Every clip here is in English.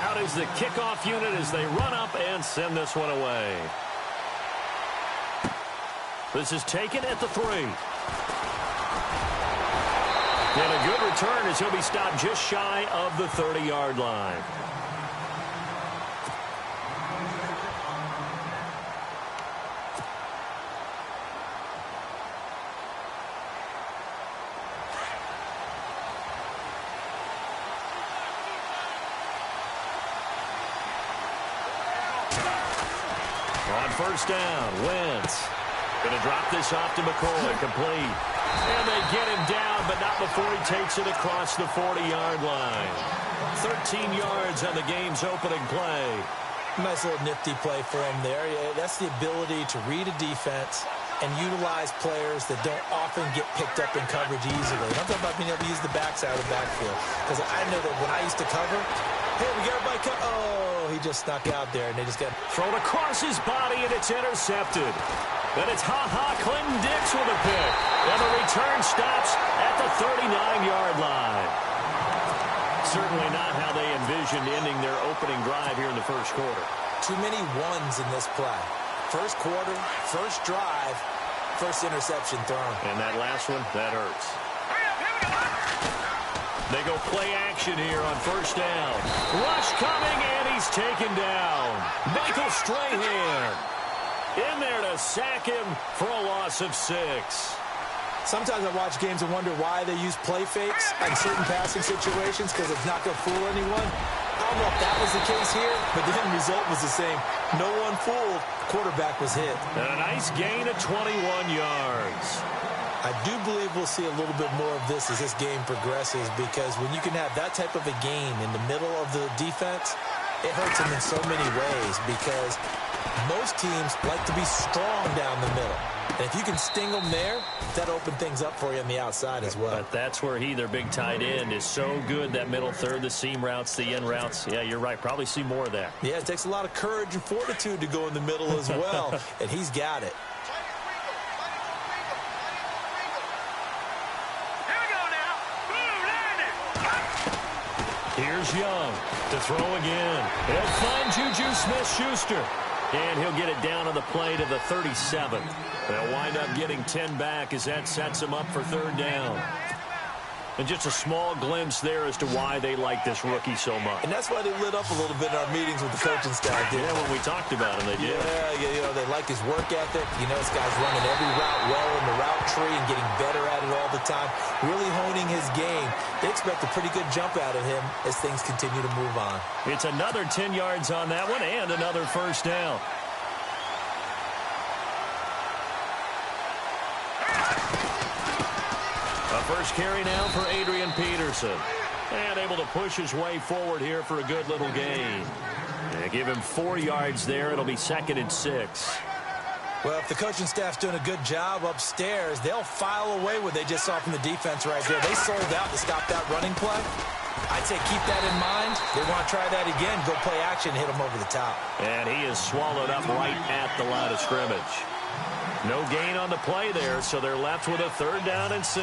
Out is the kickoff unit as they run up and send this one away. This is taken at the 3. And a good return as he'll be stopped just shy of the 30-yard line. On first down, Wentz. Going to drop this off to McCoy, complete. And they get him down, but not before he takes it across the 40-yard line. 13 yards on the game's opening play. Nice little nifty play for him there. Yeah, that's the ability to read a defense and utilize players that don't often get picked up in coverage easily. And I'm talking about being able to use the backside of the backfield. Because I know that when I used to cover, hey, we got everybody cut. Oh, he just snuck out there, and they just got thrown across his body, and it's intercepted. Then it's Clinton Dix with a pick. And the return stops at the 39-yard line. Certainly not how they envisioned ending their opening drive here in the first quarter. Too many ones in this play. First quarter, first drive, first interception thrown. And that last one, that hurts. They go play action here on first down. Rush coming, and he's taken down. Michael Strahan in there to sack him for a loss of 6. Sometimes I watch games and wonder why they use play fakes in certain passing situations because it's not going to fool anyone. I don't know if that was the case here, but the end result was the same. No one fooled. Quarterback was hit. And a nice gain of 21 yards. I do believe we'll see a little bit more of this as this game progresses because when you can have that type of a gain in the middle of the defense, it hurts them in so many ways because most teams like to be strong down the middle. And if you can sting them there, that opens things up for you on the outside as well. But that's where their big tight end, is so good, that middle third, the seam routes, the in routes. Yeah, you're right. Probably see more of that. Yeah, it takes a lot of courage and fortitude to go in the middle as well, and he's got it. Here's Young to throw again. He'll find Juju Smith-Schuster. And he'll get it down on the play to the 37. They'll wind up getting 10 back as that sets him up for third down. And just a small glimpse there as to why they like this rookie so much. And that's why they lit up a little bit in our meetings with the coaching staff. Yeah, when we talked about him, they did. Yeah, they like his work ethic. You know, this guy's running every route well in the route tree and getting better at it all the time. Really honing his game. They expect a pretty good jump out of him as things continue to move on. It's another 10 yards on that one and another first down. First carry now for Adrian Peterson. And able to push his way forward here for a good little gain. They give him 4 yards there. It'll be 2nd and 6. Well, if the coaching staff's doing a good job upstairs, they'll file away what they just saw from the defense right there. They sold out to stop that running play. I'd say keep that in mind. They want to try that again. Go play action and hit them over the top. And he is swallowed up right at the line of scrimmage. No gain on the play there, so they're left with a 3rd down and 6.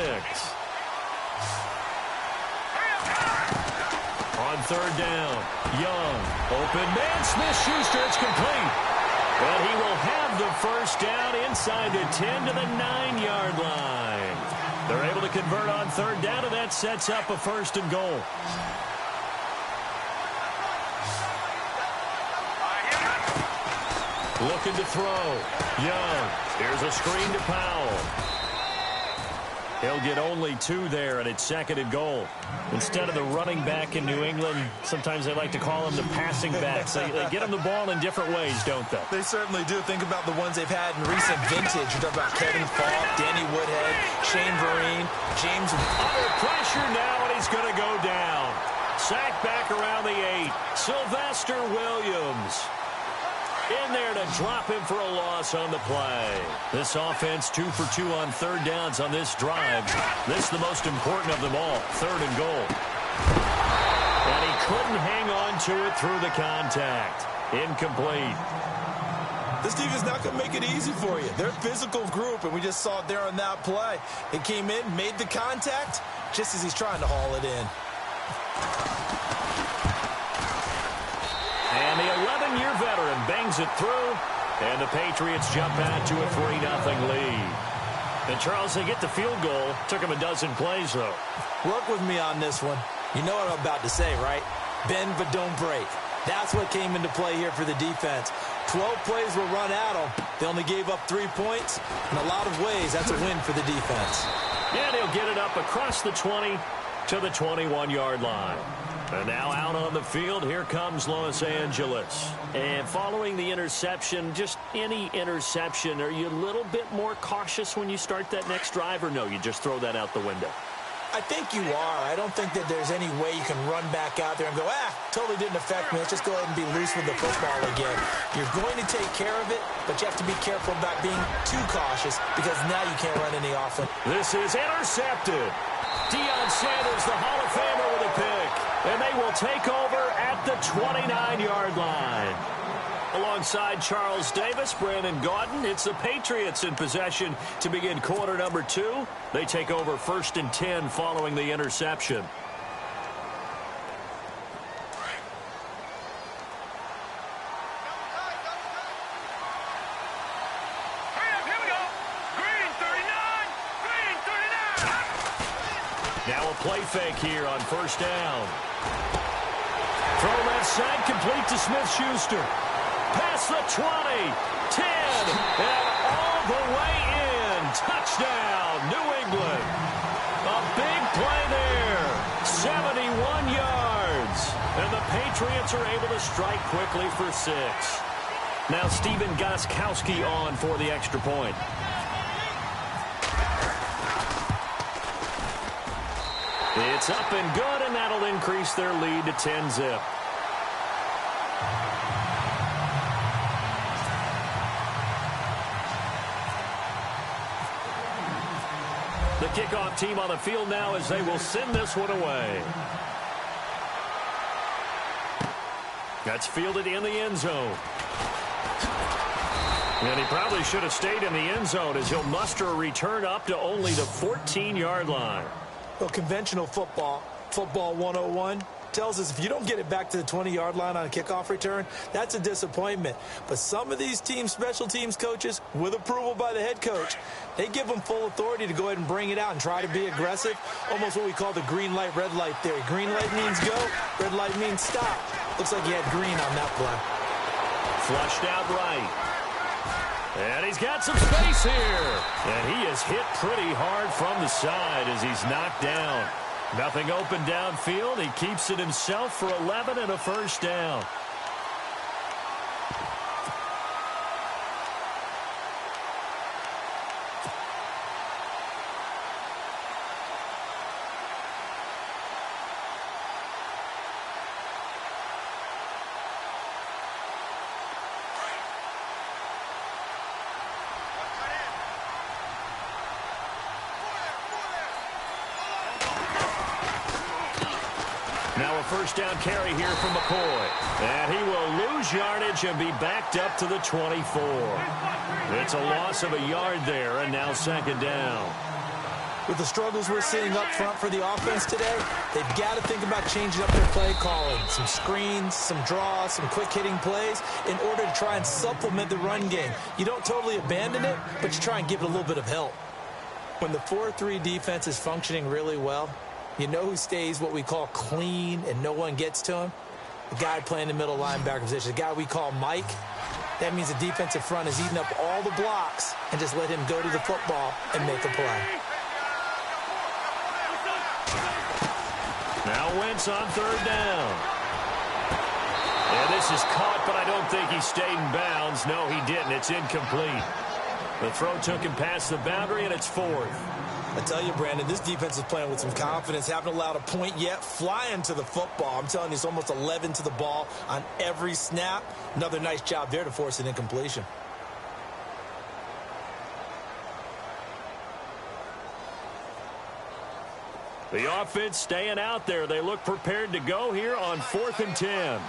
On 3rd down, Young, open man, Smith-Schuster, it's complete. And he will have the first down inside the 10 to the 9-yard line. They're able to convert on 3rd down, and that sets up a 1st and goal. Looking to throw. Young. Here's a screen to Powell. He'll get only 2 there, and it's 2nd and goal. Instead of the running back in New England, sometimes they like to call them the passing backs. They get them the ball in different ways, don't they? They certainly do. Think about the ones they've had in recent vintage. You're talking about Kevin Falk, Danny Woodhead, Shane Vereen, James. Under pressure now, and he's going to go down. Sacked back around the 8. Sylvester Williams in there to drop him for a loss on the play. This offense 2 for 2 on 3rd downs on this drive. This is the most important of them all, 3rd and goal. And he couldn't hang on to it through the contact. Incomplete. This defense is not going to make it easy for you. They're a physical group, and we just saw it there on that play. It came in, made the contact, just as he's trying to haul it in. And the 11-year veteran bangs it through, and the Patriots jump out to a 3-0 lead. And, Charles, they get the field goal. Took them a dozen plays, though. Work with me on this one. You know what I'm about to say, right? Bend but don't break. That's what came into play here for the defense. 12 plays were run at them. They only gave up 3 points. In a lot of ways, that's a win for the defense. And he'll get it up across the 20 to the 21-yard line. And now out on the field, here comes Los Angeles. And following the interception, just any interception, are you a little bit more cautious when you start that next drive, or no, you just throw that out the window? I think you are. I don't think that there's any way you can run back out there and go, totally didn't affect me. Let's just go ahead and be loose with the football again. You're going to take care of it, but you have to be careful about being too cautious because now you can't run any offense. This is intercepted. Deion Sanders, the Hall of Famer, with a pick. And they will take over at the 29-yard line. Alongside Charles Davis, Brandon Gaudin, it's the Patriots in possession to begin quarter number 2. They take over 1st and 10 following the interception. Now a play fake here on 1st down. Throw left side, complete to Smith-Schuster. Past the 20, 10, and all the way in. Touchdown, New England. A big play there, 71 yards. And the Patriots are able to strike quickly for 6. Now Stephen Gostkowski on for the extra point. It's up and good, and that'll increase their lead to 10-zip. The kickoff team on the field now as they will send this one away. That's fielded in the end zone. And he probably should have stayed in the end zone as he'll muster a return up to only the 14-yard line. Well, conventional football 101, tells us if you don't get it back to the 20-yard line on a kickoff return, that's a disappointment. But some of these team special teams coaches, with approval by the head coach, they give them full authority to go ahead and bring it out and try to be aggressive, almost what we call the green light, red light theory. Green light means go, red light means stop. Looks like he had green on that play. Flushed out right. And he's got some space here. And he is hit pretty hard from the side as he's knocked down. Nothing open downfield. He keeps it himself for 11 and a 1st down. Now a 1st down carry here from McCoy. And he will lose yardage and be backed up to the 24. It's a loss of a yard there, and now 2nd down. With the struggles we're seeing up front for the offense today, they've got to think about changing up their play calling. Some screens, some draws, some quick-hitting plays in order to try and supplement the run game. You don't totally abandon it, but you try and give it a little bit of help. When the 4-3 defense is functioning really well, you know who stays what we call clean and no one gets to him? The guy playing the middle linebacker position, the guy we call Mike. That means the defensive front is eating up all the blocks and just let him go to the football and make a play. Now Wentz on 3rd down. And this is caught, but I don't think he stayed in bounds. No, he didn't. It's incomplete. The throw took him past the boundary, and it's 4th. I tell you, Brandon, this defense is playing with some confidence. Haven't allowed a point yet. Flying to the football. I'm telling you, it's almost 11 to the ball on every snap. Another nice job there to force an incompletion. The offense staying out there. They look prepared to go here on 4th and 10.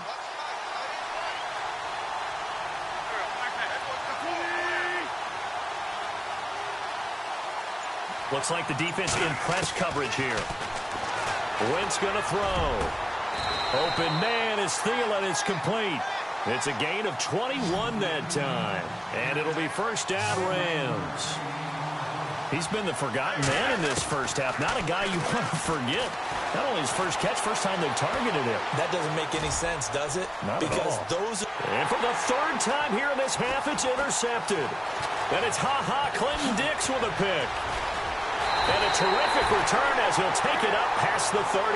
Looks like the defense in press coverage here. Wentz going to throw. Open man is Thielen. It's complete. It's a gain of 21 that time. And it'll be first down Rams. He's been the forgotten man in this first half. Not a guy you want to forget. Not only his first catch, first time they've targeted him. That doesn't make any sense, does it? Not because at all. And for the third time here in this half, it's intercepted. And it's Clinton Dix with a pick. And a terrific return as he'll take it up past the 35.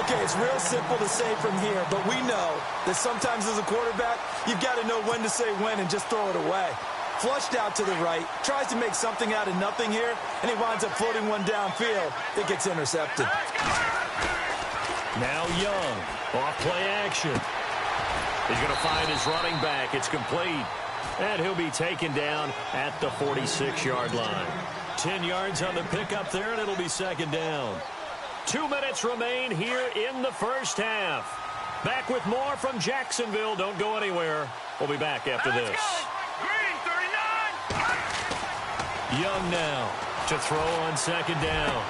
Okay, it's real simple to say from here, but we know that sometimes as a quarterback, you've got to know when to say when and just throw it away. Flushed out to the right, tries to make something out of nothing here, and he winds up floating one downfield. It gets intercepted. Now Young, off play action. He's going to find his running back. It's complete. And he'll be taken down at the 46-yard line. 10 yards on the pickup there, and it'll be second down. 2 minutes remain here in the first half. Back with more from Jacksonville. Don't go anywhere. We'll be back after this. Young now to throw on second down.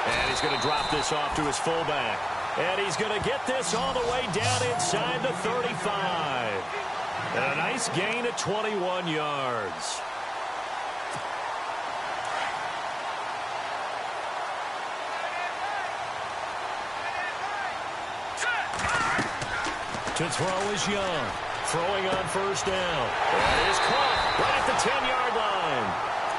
And he's going to drop this off to his fullback. And he's going to get this all the way down inside the 35. And a nice gain of 21 yards. To throw is Young. Throwing on first down. And is caught right at the 10-yard line.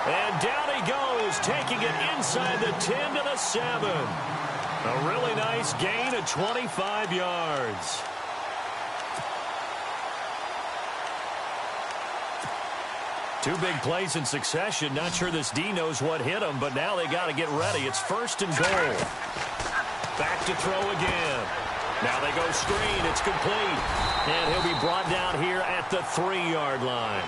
And down he goes, taking it inside the 10 to the 7. A really nice gain of 25 yards. Two big plays in succession. Not sure this D knows what hit him, but now they got to get ready. It's first and goal. Back to throw again. Now they go screen. It's complete. And he'll be brought down here at the 3-yard line.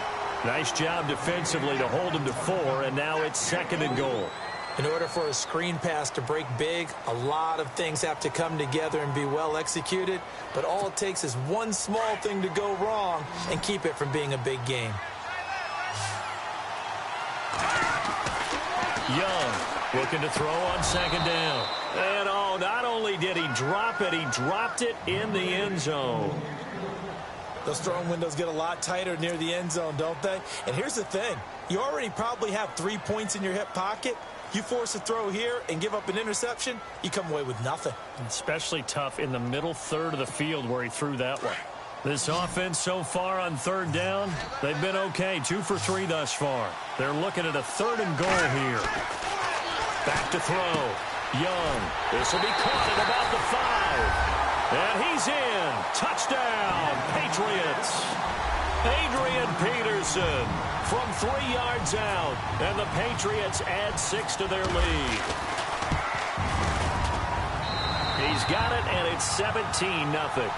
Nice job defensively to hold him to 4, and now it's second and goal. In order for a screen pass to break big, a lot of things have to come together and be well executed, but all it takes is one small thing to go wrong and keep it from being a big game. Young looking to throw on second down. And not only did he drop it, he dropped it in the end zone. Those throwing windows get a lot tighter near the end zone, don't they? And here's the thing. You already probably have 3 points in your hip pocket. You force a throw here and give up an interception, you come away with nothing. Especially tough in the middle third of the field where he threw that one. This offense so far on third down, they've been okay. 2 for 3 thus far. They're looking at a third and goal here. Back to throw. Young. This will be caught at about the 5. And he's in. Touchdown, Patriots. Adrian Peterson from 3 yards out. And the Patriots add 6 to their lead. He's got it, and it's 17-0.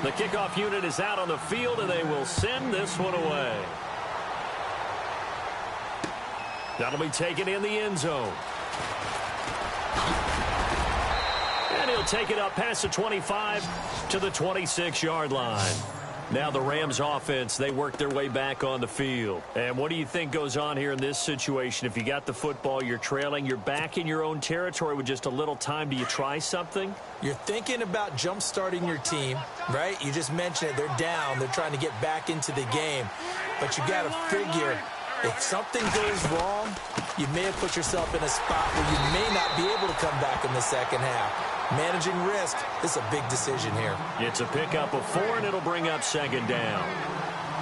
The kickoff unit is out on the field, and they will send this one away. That'll be taken in the end zone. And he'll take it up past the 25 to the 26-yard line. Now the Rams offense, they work their way back on the field. And what do you think goes on here in this situation? If you got the football, you're trailing, you're back in your own territory with just a little time. Do you try something? You're thinking about jump-starting your team, right? You just mentioned it. They're down. They're trying to get back into the game. But you got to figure, if something goes wrong, you may have put yourself in a spot where you may not be able to come back in the second half. Managing risk, this is a big decision here. It's a pickup of 4, and it'll bring up second down.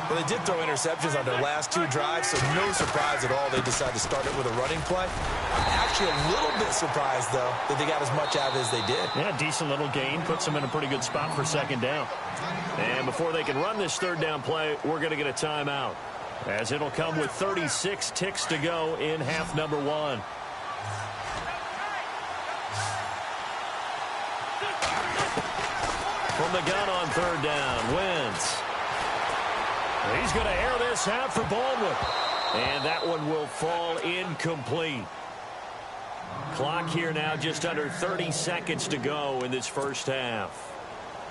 Well, they did throw interceptions on their last 2 drives, so no surprise at all they decided to start it with a running play. I'm actually a little bit surprised, though, that they got as much out of it as they did. Yeah, decent little gain. Puts them in a pretty good spot for second down. And before they can run this third down play, we're going to get a timeout, as it'll come with 36 ticks to go in half number 1. From the gun on third down, Wentz. He's going to air this out for Baldwin. And that one will fall incomplete. Clock here now, just under 30 seconds to go in this first half.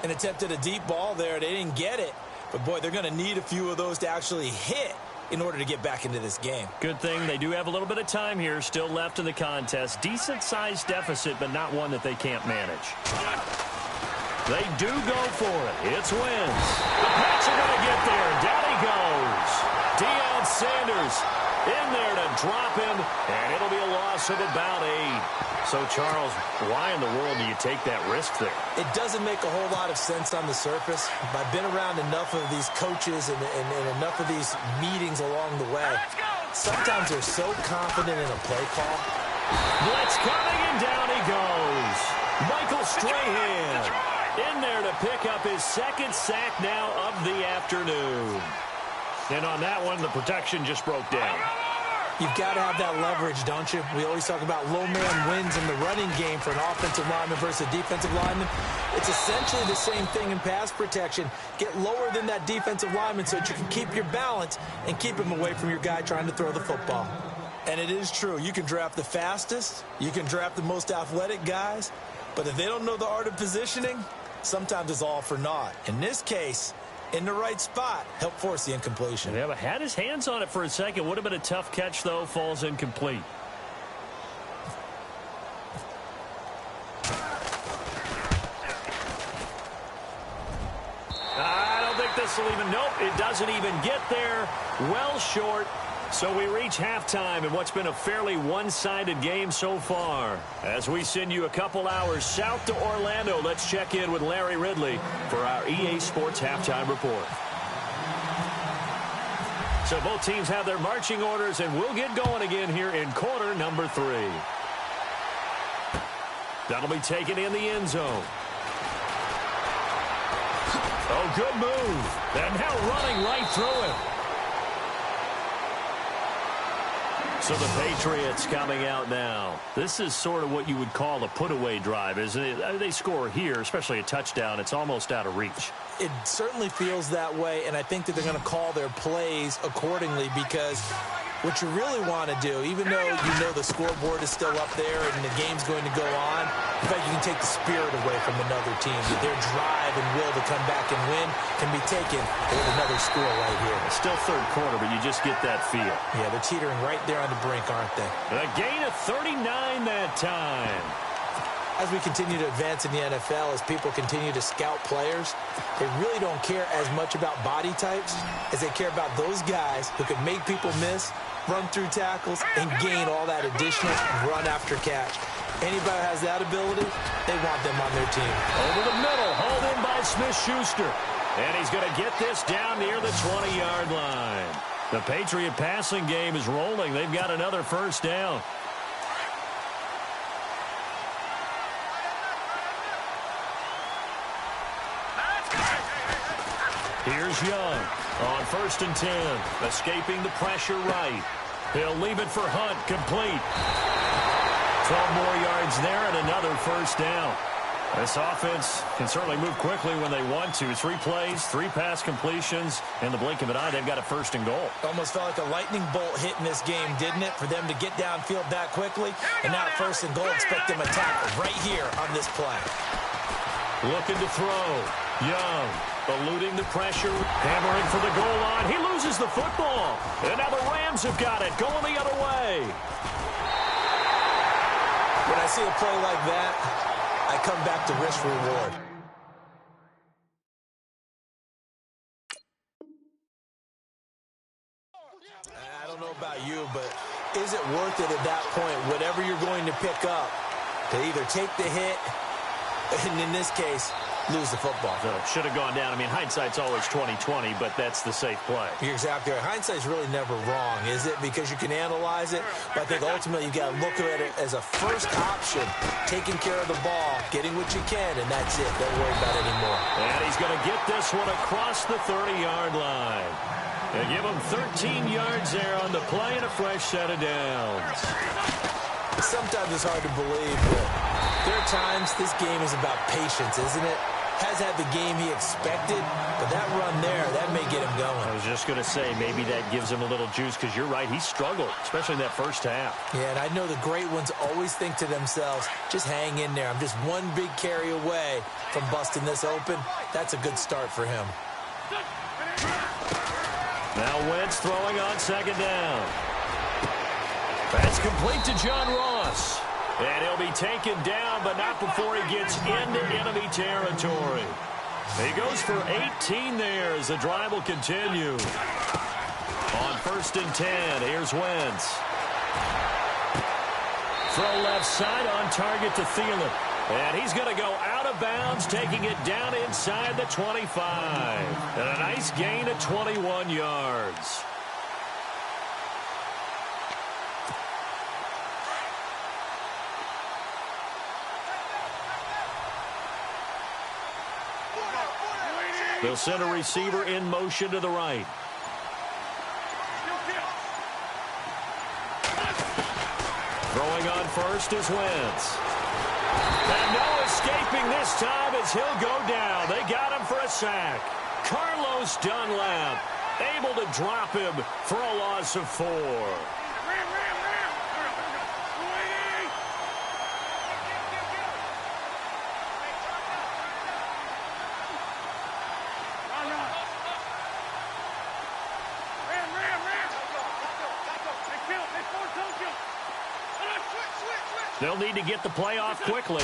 And attempted a deep ball there. They didn't get it. But, boy, they're going to need a few of those to actually hit in order to get back into this game. Good thing they do have a little bit of time here still left in the contest. Decent-sized deficit, but not one that they can't manage. They do go for it. It's Wins. The Pats are going to get there. Down he goes. Deion Sanders in there to drop him, and it'll be a loss of about 8. So, Charles, why in the world do you take that risk there? It doesn't make a whole lot of sense on the surface. I've been around enough of these coaches and enough of these meetings along the way. Sometimes they're so confident in a play call. Blitz coming, and down he goes. Michael Strahan in there to pick up his second sack now of the afternoon. And on that one, the protection just broke down. You've got to have that leverage, don't you? We always talk about low man wins in the running game for an offensive lineman versus a defensive lineman. It's essentially the same thing in pass protection. Get lower than that defensive lineman so that you can keep your balance and keep him away from your guy trying to throw the football. And it is true. You can draft the fastest. You can draft the most athletic guys. But if they don't know the art of positioning, sometimes it's all for naught. In this case, in the right spot, help force the incompletion. Yeah, but had his hands on it for a second. Would have been a tough catch, though. Falls incomplete. I don't think this will even... Nope, it doesn't even get there. Well short. So we reach halftime in what's been a fairly one-sided game so far. As we send you a couple hours south to Orlando, let's check in with Larry Ridley for our EA Sports Halftime Report. So both teams have their marching orders, and we'll get going again here in quarter number 3. That'll be taken in the end zone. Oh, good move. And now running right through him. So the Patriots coming out now. This is sort of what you would call a put-away drive, isn't it? They score here, especially a touchdown. It's almost out of reach. It certainly feels that way, and I think that they're going to call their plays accordingly because what you really want to do, even though you know the scoreboard is still up there and the game's going to go on, in fact, you can take the spirit away from another team. That their drive and will to come back and win can be taken with another score right here. Still third quarter, but you just get that feel. Yeah, they're teetering right there on the brink, aren't they? A gain of 39 that time. As we continue to advance in the NFL, as people continue to scout players, they really don't care as much about body types as they care about those guys who can make people miss, run through tackles, and gain all that additional run after catch. Anybody who has that ability, they want them on their team. Over the middle, hauled in by Smith-Schuster. And he's going to get this down near the 20-yard line. The Patriot passing game is rolling. They've got another first down. Here's Young on 1st and 10, escaping the pressure right. He'll leave it for Hunt, complete. 12 more yards there and another first down. This offense can certainly move quickly when they want to. 3 plays, 3 pass completions. In the blink of an eye, they've got a 1st and goal. Almost felt like a lightning bolt hit in this game, didn't it? For them to get downfield that quickly. And now at 1st and goal, expect them to tackle right here on this play. Looking to throw. Young eluding the pressure, hammering for the goal line. He loses the football. And now the Rams have got it, going the other way. When I see a play like that, I come back to risk reward. I don't know about you, but is it worth it at that point, whatever you're going to pick up, to either take the hit, and in this case, lose the football? So it should have gone down. I mean, hindsight's always 20/20, but that's the safe play. You're exactly right. Hindsight's really never wrong, is it? Because you can analyze it, but I think ultimately you got to look at it as a first option, taking care of the ball, getting what you can, and that's it. Don't worry about it anymore. And he's going to get this one across the 30-yard line. They give him 13 yards there on the play and a fresh set of downs. Sometimes it's hard to believe, but there are times this game is about patience, isn't it? Has had the game he expected, but that run there, that may get him going. I was just going to say, maybe that gives him a little juice, because you're right, he struggled, especially in that first half. Yeah, and I know the great ones always think to themselves, just hang in there. I'm just one big carry away from busting this open. That's a good start for him. Now Wentz throwing on second down. That's complete to John Ross. And he'll be taken down, but not before he gets into enemy territory. He goes for 18 there as the drive will continue. On 1st and 10, here's Wentz. Throw left side on target to Thielen. And he's going to go out of bounds, taking it down inside the 25. And a nice gain of 21 yards. They'll send a receiver in motion to the right. Throwing on first is Wentz. And no escaping this time as he'll go down. They got him for a sack. Carlos Dunlap able to drop him for a loss of 4. They'll need to get the play off quickly.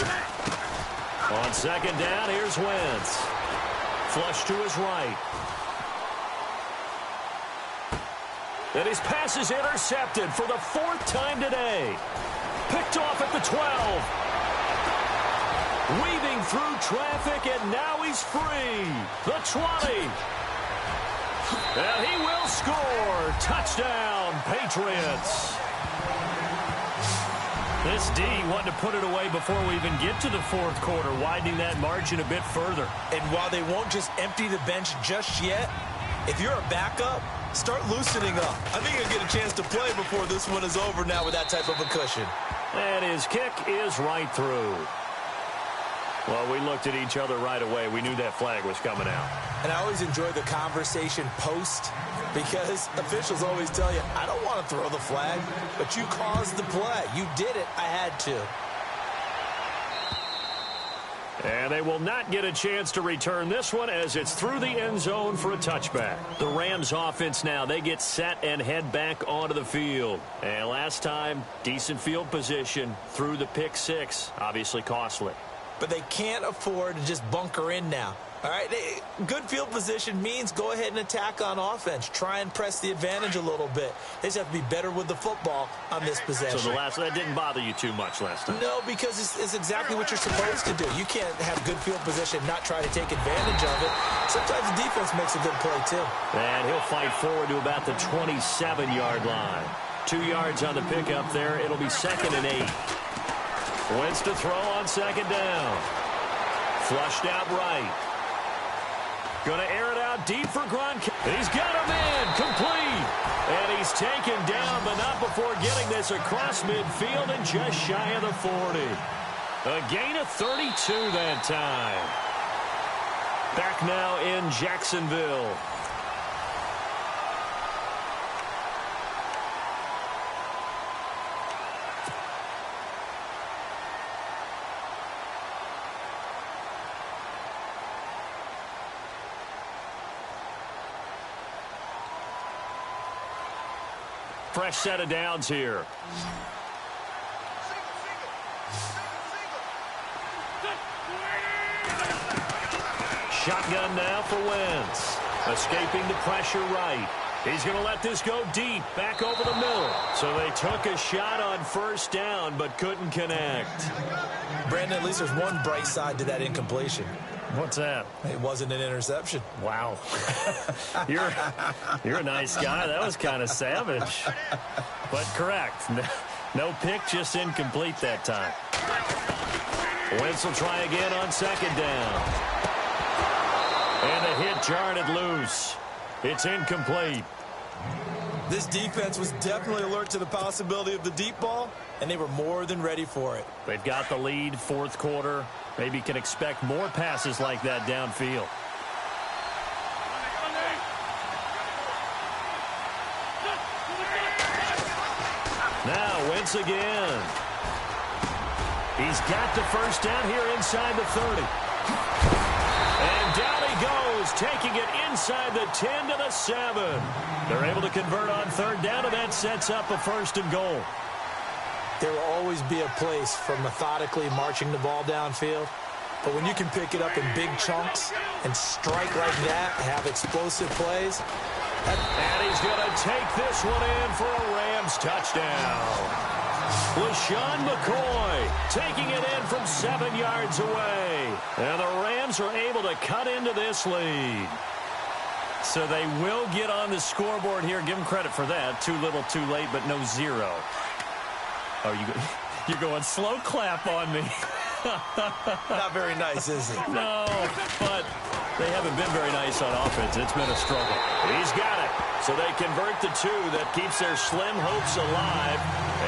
On second down, here's Wentz. Flush to his right. And his pass is intercepted for the 4th time today. Picked off at the 12. Weaving through traffic, and now he's free. The 20. And he will score. Touchdown, Patriots. This D wanted to put it away before we even get to the 4th quarter, widening that margin a bit further. And while they won't just empty the bench just yet, if you're a backup, start loosening up. I think you'll get a chance to play before this one is over now with that type of a cushion. And his kick is right through. Well, we looked at each other right away. We knew that flag was coming out. And I always enjoy the conversation post because officials always tell you, I don't want to throw the flag, but you caused the play. You did it. I had to. And they will not get a chance to return this one as it's through the end zone for a touchback. The Rams offense now, they get set and head back onto the field. And last time, decent field position through the pick 6, obviously costly. But they can't afford to just bunker in now. All right, good field position means go ahead and attack on offense. Try and press the advantage a little bit. They just have to be better with the football on this possession. So that didn't bother you too much last time? No, because it's exactly what you're supposed to do. You can't have good field position, not try to take advantage of it. Sometimes the defense makes a good play, too. And he'll fight forward to about the 27-yard line. 2 yards on the pickup there. It'll be 2nd and 8. Wentz to throw on second down. Flushed out right. Going to air it out deep for Gronk. He's got him in. Complete. And he's taken down, but not before getting this across midfield and just shy of the 40. A gain of 32 that time. Back now in Jacksonville. Fresh set of downs here. Shotgun now for Wentz. Escaping the pressure right. He's going to let this go deep, back over the middle. So they took a shot on first down, but couldn't connect. Brandon, at least there's one bright side to that incompletion. What's that? It wasn't an interception. Wow. You're a nice guy. That was kind of savage. But correct. No pick, just incomplete that time. Wentz will try again on second down. And a hit jarred it loose. It's incomplete. This defense was definitely alert to the possibility of the deep ball, and they were more than ready for it. They've got the lead, 4th quarter. Maybe can expect more passes like that downfield. Now Wentz again. He's got the first down here inside the 30. And down he goes, taking it inside the 10 to the 7. They're able to convert on third down, and that sets up a 1st and goal. There will always be a place for methodically marching the ball downfield. But when you can pick it up in big chunks and strike like that, have explosive plays. And he's going to take this one in for a Rams touchdown. LaShawn McCoy taking it in from 7 yards away. And the Rams are able to cut into this lead. So they will get on the scoreboard here. Give them credit for that. Too little, too late, but no 0. Oh, you're going slow clap on me. Not very nice, is it? No, but they haven't been very nice on offense. It's been a struggle. He's got it. So they convert the 2. That keeps their slim hopes alive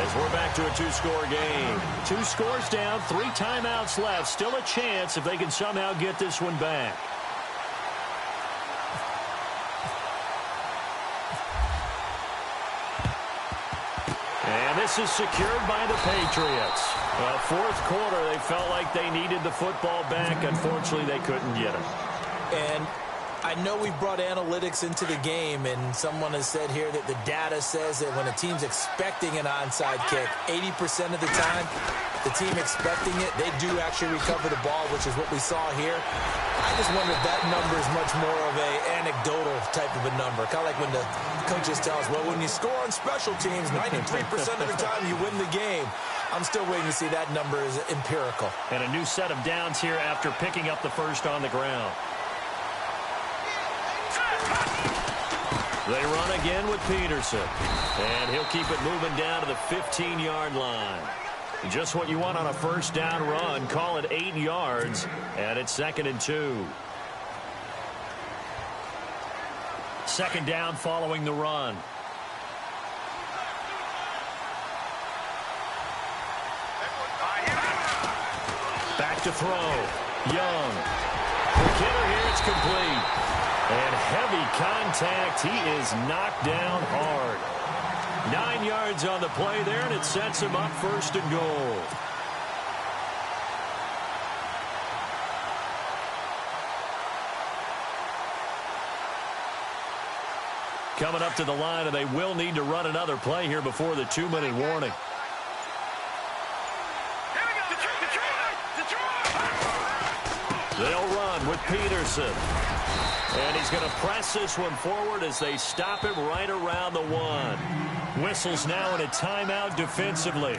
as we're back to a 2-score game. 2 scores down, 3 timeouts left. Still a chance if they can somehow get this one back. And this is secured by the Patriots. Fourth quarter, they felt like they needed the football back. Unfortunately, they couldn't get it. And I know we've brought analytics into the game, and someone has said here that the data says that when a team's expecting an onside kick, 80% of the time, the team expecting it, they do actually recover the ball, which is what we saw here. I just wonder if that number is much more of a anecdotal type of a number. Kind of like when the coaches tell us, well, when you score on special teams, 93% of the time you win the game. I'm still waiting to see that number is empirical. And a new set of downs here after picking up the first on the ground. They run again with Peterson. And he'll keep it moving down to the 15-yard line. Just what you want on a first down run. Call it 8 yards. And it's 2nd and 2. Second down following the run. Back to throw. Young. The killer here, it's complete. And heavy contact. He is knocked down hard. 9 yards on the play there, and it sets him up 1st and goal. Coming up to the line, and they will need to run another play here before the 2-minute warning. They'll run with Peterson. And he's going to press this one forward as they stop him right around the 1. Whistles now in a timeout defensively.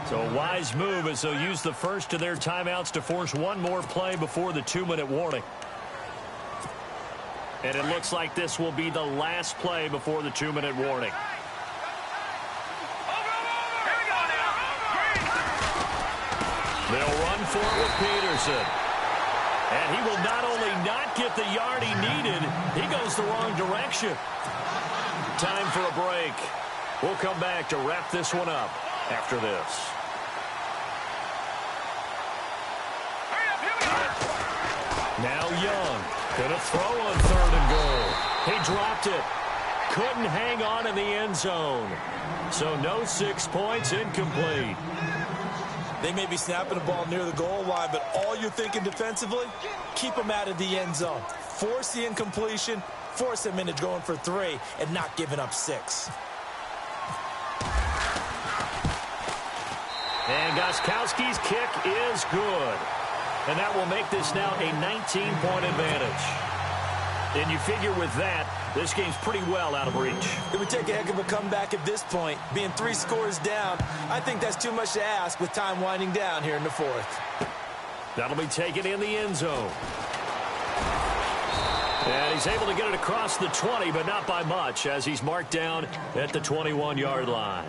So a wise move as they'll use the first of their timeouts to force one more play before the 2-minute warning. And it looks like this will be the last play before the 2-minute warning. They'll run for it with Peterson. And he will not only not get the yard he needed, he goes the wrong direction. Time for a break. We'll come back to wrap this one up after this. Now Young. Gonna throw on 3rd and goal. He dropped it. Couldn't hang on in the end zone. So no 6 points, incomplete. They may be snapping the ball near the goal line, but all you're thinking defensively, keep them out of the end zone. Force the incompletion, force them into going for 3, and not giving up 6. And Gostkowski's kick is good. And that will make this now a 19-point advantage. And you figure with that, this game's pretty well out of reach. It would take a heck of a comeback at this point. Being 3 scores down, I think that's too much to ask with time winding down here in the 4th. That'll be taken in the end zone. And he's able to get it across the 20, but not by much, as he's marked down at the 21-yard line.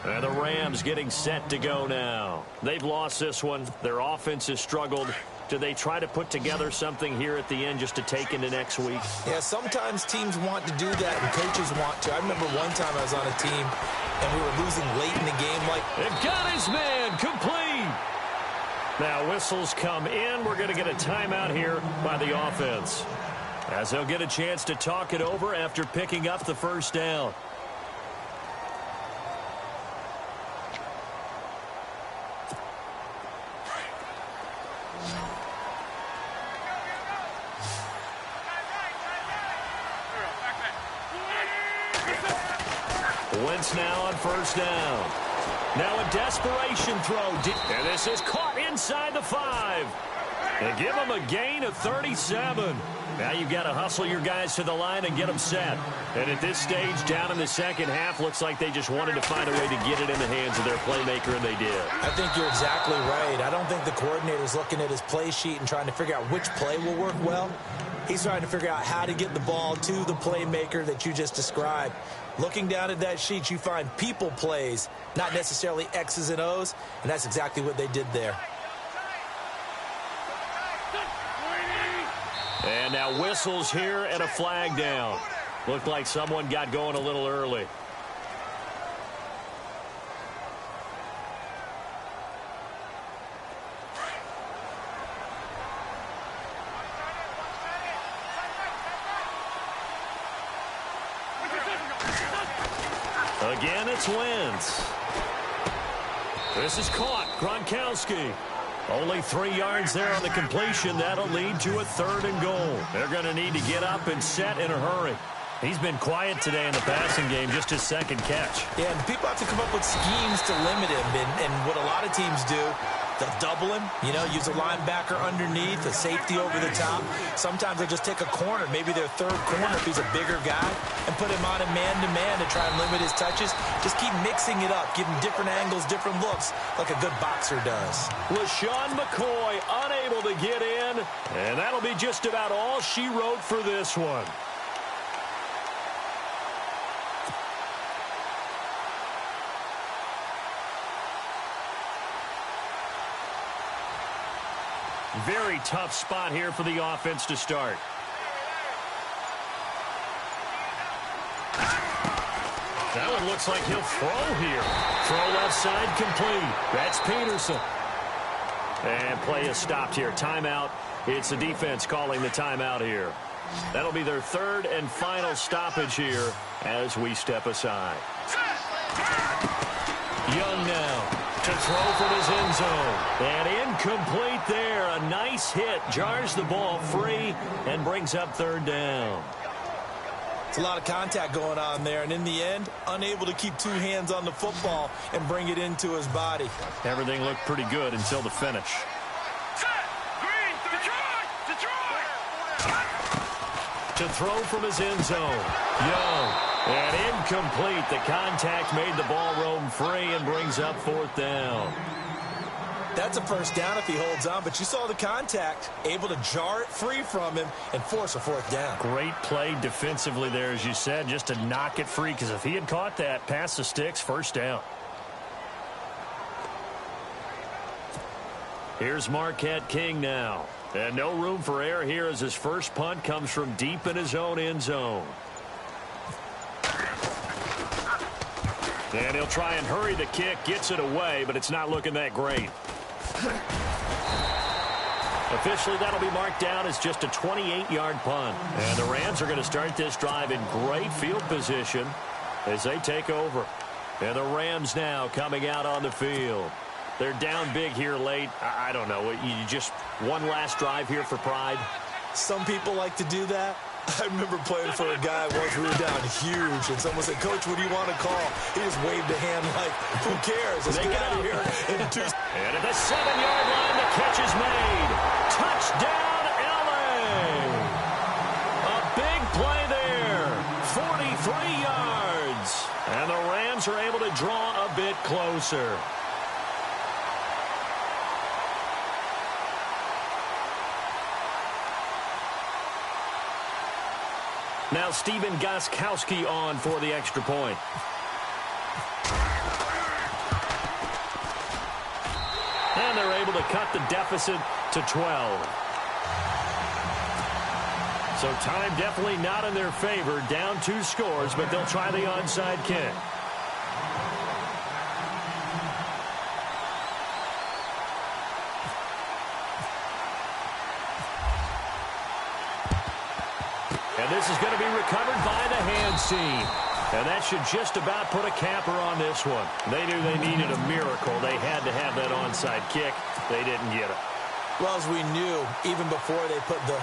And the Rams getting set to go now. They've lost this one. Their offense has struggled. Do they try to put together something here at the end just to take into next week? Yeah, sometimes teams want to do that and coaches want to. I remember one time I was on a team and we were losing late in the game. They've got his man complete. Now whistles come in. We're going to get a timeout here by the offense, as they'll get a chance to talk it over after picking up the first down. Wentz now on first down. Now a desperation throw. And this is caught inside the 5. And give them a gain of 37. Now you've got to hustle your guys to the line and get them set. And at this stage, down in the second half, looks like they just wanted to find a way to get it in the hands of their playmaker, and they did. I think you're exactly right. I don't think the coordinator's looking at his play sheet and trying to figure out which play will work well. He's trying to figure out how to get the ball to the playmaker that you just described. Looking down at that sheet, you find people plays, not necessarily X's and O's, and that's exactly what they did there. And now whistles here and a flag down. Looked like someone got going a little early. Again, it's Wentz. This is caught. Gronkowski. Only 3 yards there on the completion. That'll lead to a 3rd and goal. They're going to need to get up and set in a hurry. He's been quiet today in the passing game, just his second catch. Yeah, and people have to come up with schemes to limit him. And what a lot of teams do, they'll double him, use a linebacker underneath, a safety over the top. Sometimes they'll just take a corner, maybe their 3rd corner if he's a bigger guy, and put him on a man-to-man to try and limit his touches. Just keep mixing it up, give him different angles, different looks, like a good boxer does. LaShawn McCoy unable to get in, and that'll be just about all she wrote for this one. Very tough spot here for the offense to start. That one looks like he'll throw here. Throw left side complete. That's Peterson. And play is stopped here. Timeout. It's the defense calling the timeout here. That'll be their 3rd and final stoppage here as we step aside. Young now to throw from his end zone. And incomplete there. A nice hit. Jars the ball free and brings up 3rd down. It's a lot of contact going on there, and in the end, unable to keep 2 hands on the football and bring it into his body. Everything looked pretty good until the finish. To throw from his end zone. Young. And incomplete. The contact made the ball roam free and brings up 4th down. That's a first down if he holds on, but you saw the contact, able to jar it free from him and force a 4th down. Great play defensively there, as you said, just to knock it free, because if he had caught that, past the sticks, 1st down. Here's Marquette King now. And no room for error here as his first punt comes from deep in his own end zone. And he'll try and hurry the kick, gets it away, but it's not looking that great. Officially, that'll be marked down as just a 28-yard punt. And the Rams are going to start this drive in great field position as they take over. And the Rams now coming out on the field. They're down big here late. I don't know. You just one last drive here for pride? Some people like to do that. I remember playing for a guy once. We were down huge, and someone said, "Coach, what do you want to call?" He just waved a hand like, "Who cares? Let's get out of here." And at the 7-yard line, the catch is made. Touchdown, LA! A big play there. 43 yards. And the Rams are able to draw a bit closer. Now Stephen Gostkowski on for the extra point. And they're able to cut the deficit to 12. So time definitely not in their favor. Down 2 scores, but they'll try the onside kick. And this is going to be recovered by the hands team. And that should just about put a capper on this one. They knew they needed a miracle. They had to have that onside kick. They didn't get it. Well, as we knew, even before they put the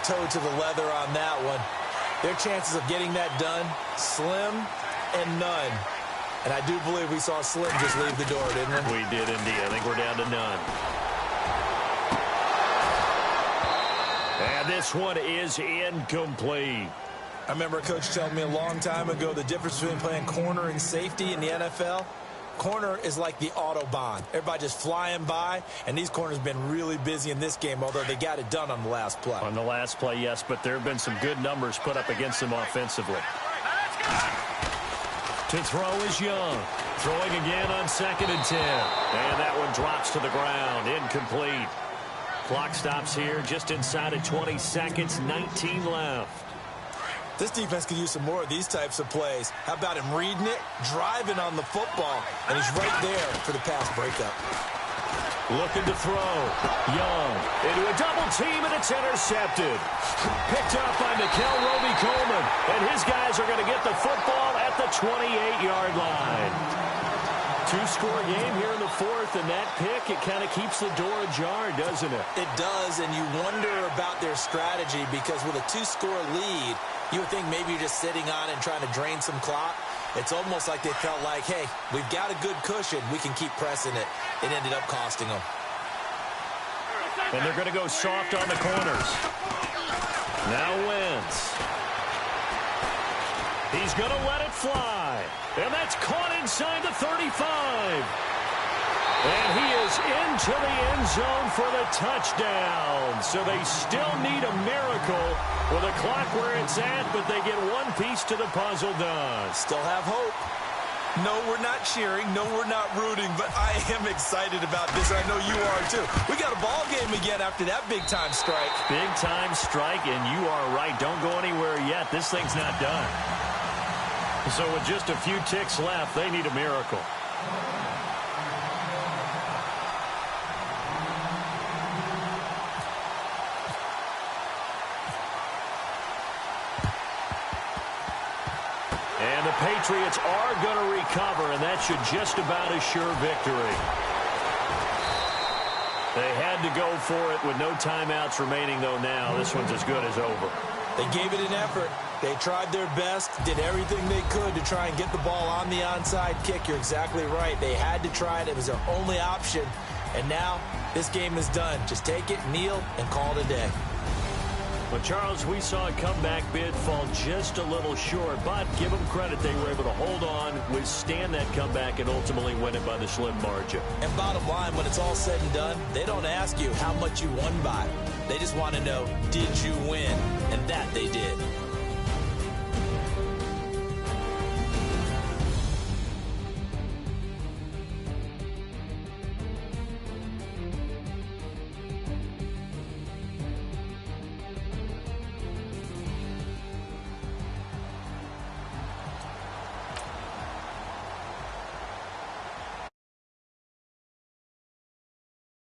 toe to the leather on that one, their chances of getting that done, slim and none. And I do believe we saw Slim just leave the door, didn't we? We did indeed. I think we're down to none. And this one is incomplete. I remember a coach telling me a long time ago the difference between playing corner and safety in the NFL. Corner is like the Autobahn. Everybody just flying by, and these corners have been really busy in this game, although they got it done on the last play. On the last play, yes, but there have been some good numbers put up against them offensively. To throw is Young. Throwing again on 2nd and 10. And that one drops to the ground. Incomplete. Clock stops here just inside of 20 seconds. 19 left. This defense could use some more of these types of plays. How about him reading it, driving on the football, and he's right there for the pass breakup. Looking to throw. Young into a double team, and it's intercepted. Picked up by Nickel Roby-Coleman, and his guys are going to get the football at the 28-yard line. Two-score game here in the 4th, and that pick, it kind of keeps the door ajar, doesn't it? It does, and you wonder about their strategy because with a 2-score lead, you would think maybe you're just sitting on it and trying to drain some clock. It's almost like they felt like, hey, we've got a good cushion. We can keep pressing it. It ended up costing them. And they're going to go soft on the corners. Now Wentz. He's going to let it fly. And that's caught inside the 35. And he is into the end zone for the touchdown. So they still need a miracle with a clock where it's at, but they get one piece to the puzzle done. Still have hope. No, we're not cheering. No, we're not rooting, but I am excited about this. I know you are too. We got a ball game again after that big-time strike. Big-time strike, and you are right. Don't go anywhere yet. This thing's not done. So with just a few ticks left, they need a miracle. And the Patriots are going to recover, and that should just about assure victory. They had to go for it with no timeouts remaining, though now. This one's as good as over. They gave it an effort. They tried their best, did everything they could to try and get the ball on the onside kick. You're exactly right. They had to try it. It was their only option. And now this game is done. Just take it, kneel, and call it a day. Well, Charles, we saw a comeback bid fall just a little short, but give them credit. They were able to hold on, withstand that comeback, and ultimately win it by the slim margin. And bottom line, when it's all said and done, they don't ask you how much you won by. They just want to know, did you win? And that they did.